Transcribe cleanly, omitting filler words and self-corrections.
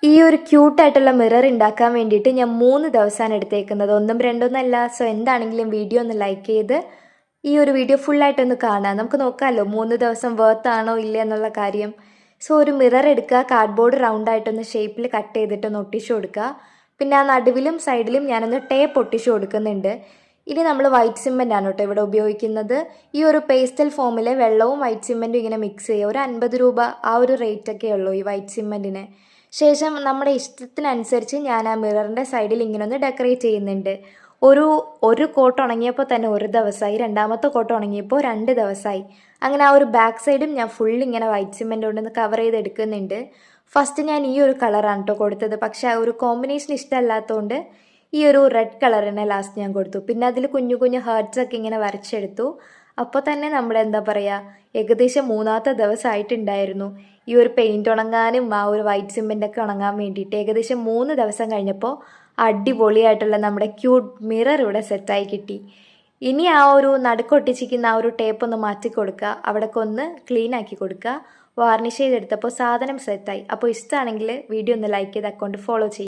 ഈ ഒരു ക്യൂട്ടായിട്ടുള്ള മിറർ ഉണ്ടാക്കാൻ വേണ്ടിയിട്ട് ഞാൻ 3 ദിവസമാണ് എടുത്തേക്കുന്നത്, ഒന്നും രണ്ടൊന്നല്ല. സോ എന്താണെങ്കിലും വീഡിയോ ഒന്ന് ലൈക്ക് ചെയ്ത് ഈ ഒരു വീഡിയോ ഫുള്ളായിട്ടൊന്ന് കാണാം. നമുക്ക് നോക്കാമല്ലോ 3 ദിവസം വർത്ത് ആണോ ഇല്ല എന്നുള്ള കാര്യം. സോ ഒരു മിറർ എടുക്കുക, കാർഡ്ബോർഡ് റൗണ്ടായിട്ടൊന്ന് ഷേപ്പിൽ കട്ട് ചെയ്തിട്ടൊന്ന് ഒട്ടിച്ചു കൊടുക്കുക. പിന്നെ ആ നടുവിലും സൈഡിലും ഞാനൊന്ന് ടേപ്പ് ഒട്ടിച്ചു കൊടുക്കുന്നുണ്ട്. ഇനി നമ്മൾ വൈറ്റ് സിമെൻ്റ് ആണ് കേട്ടോ ഇവിടെ ഉപയോഗിക്കുന്നത്. ഈ ഒരു പേസ്റ്റൽ ഫോമിലെ വെള്ളവും വൈറ്റ് സിമെൻറ്റും ഇങ്ങനെ മിക്സ് ചെയ്യുക. ഒരു 50 രൂപ ആ ഒരു റേറ്റൊക്കെ ഉള്ളൂ ഈ വൈറ്റ് സിമെൻറ്റിന്. ശേഷം നമ്മുടെ ഇഷ്ടത്തിനനുസരിച്ച് ഞാൻ ആ മിററിൻ്റെ സൈഡിൽ ഇങ്ങനെ ഒന്ന് ഡെക്കറേറ്റ് ചെയ്യുന്നുണ്ട്. ഒരു കോട്ട് ഉണങ്ങിയപ്പോൾ തന്നെ ഒരു ദിവസമായി, രണ്ടാമത്തെ കോട്ട് ഉണങ്ങിയപ്പോൾ 2 ദിവസമായി. അങ്ങനെ ആ ഒരു ബാക്ക് സൈഡും ഞാൻ ഫുൾ ഇങ്ങനെ വൈറ്റ് സിമെൻ്റ് കൊണ്ടൊന്ന് കവർ ചെയ്തെടുക്കുന്നുണ്ട്. ഫസ്റ്റ് ഞാൻ ഈ ഒരു കളറാണ് കേട്ടോ കൊടുത്തത്, പക്ഷേ ആ ഒരു കോമ്പിനേഷൻ ഇഷ്ടമല്ലാത്തതുകൊണ്ട് ഈ ഒരു റെഡ് കളർ തന്നെ ലാസ്റ്റ് ഞാൻ കൊടുത്തു. പിന്നെ അതിൽ കുഞ്ഞു കുഞ്ഞു ഹേർട്സ് ഒക്കെ ഇങ്ങനെ വരച്ചെടുത്തു. അപ്പോൾ തന്നെ നമ്മുടെ എന്താ പറയുക, ഏകദേശം 3-ാമത്തെ ദിവസമായിട്ടുണ്ടായിരുന്നു ഈ ഒരു പെയിൻറ്റ് ഉണങ്ങാനും ആ ഒരു വൈറ്റ് സിമെൻ്റൊക്കെ ഉണങ്ങാൻ വേണ്ടിയിട്ട്. ഏകദേശം 3 ദിവസം കഴിഞ്ഞപ്പോൾ അടിപൊളിയായിട്ടുള്ള നമ്മുടെ ക്യൂട്ട് മിറർ ഇവിടെ സെറ്റായി കിട്ടി. ഇനി ആ ഒരു നടുക്കൊട്ടിച്ചിരിക്കുന്ന ആ ഒരു ടേപ്പ് ഒന്ന് മാറ്റി കൊടുക്കുക, അവിടെയൊക്കെ ഒന്ന് ക്ലീൻ ആക്കി കൊടുക്കുക. വാർണിഷ് ചെയ്തെടുത്തപ്പോൾ സാധനം സെറ്റായി. അപ്പോൾ ഇഷ്ടമാണെങ്കിൽ വീഡിയോ ഒന്ന് ലൈക്ക് ചെയ്ത് അക്കൗണ്ട് ഫോളോ ചെയ്യുക.